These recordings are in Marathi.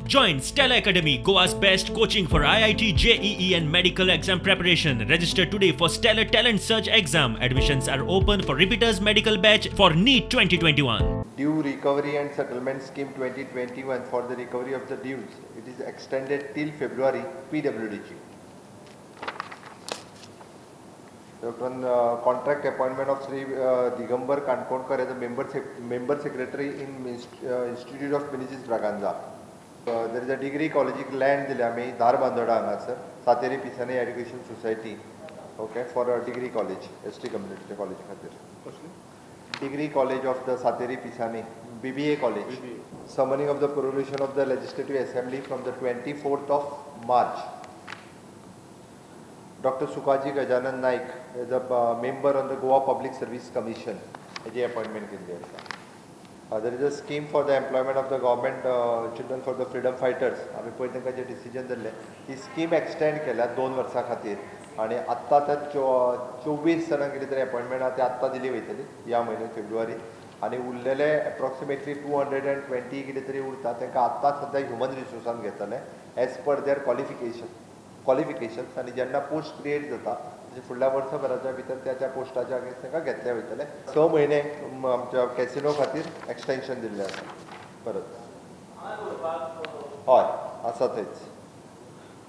Join Stella Academy, Goa's best coaching for IIT, JEE and medical exam preparation. Register today for Stellar Talent Search exam. Admissions are open for repeaters medical batch for NEET 2021. Due Recovery and Settlement Scheme 2021 for the recovery of the dues. It is extended till February PWDG. Contract appointment of Sri Digambar Kankonkar as a member secretary in Institute of Ministers Braganza. There is a degree college land dile आम्ही दार बांदोडा हांगासर Sateri Pisani education society okay for a degree college ST community college खातीर degree college of the Sateri Pisani BBA college summoning of the prorogation of the Legislative Assembly from the 24th of March. Dr. Sukaji Gajanan Naik is a member on the Goa Public Service Commission. He appointment केली आसा. There is a scheme for the employment of the government children for the freedom fighters. आम्ही पळय तांकां जे डिसिजन दिल्ले ही स्कीम एक्सटेंड केल्या 2 वर्सां खातीर आनी आत्ता ते 24 जाणांक कितें तरी अपॉइंटमेंट आहा ते आत्ता दिली वयतली ह्या म्हयन्यात फेब्रुवारी आनी उरलेले एप्रॉक्सिमेटली 220 कितें तरी उरता तांकां आत्ता सद्या ह्युमन रिसोर्सान घेतले एज पर देअर क्वॉलिफिकेशन्स आनी जेन्ना पोस्ट क्रिएट जाता फुडल्या वर्सभराच्या भितर त्या पोस्टाच्या अगेन्स्ट तांकां घेतले वयतले 6 म्हयने आमच्या कॅसिनो खातीर एक्सटेंशन दिल्लें आसा परत हय आसा थंयच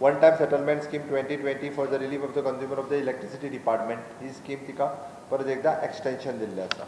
one time settlement scheme 2020 for the relief of the consumer of the electricity department he scheme तिका परत एकदा एक्सटेंशन दिल्लें आसा.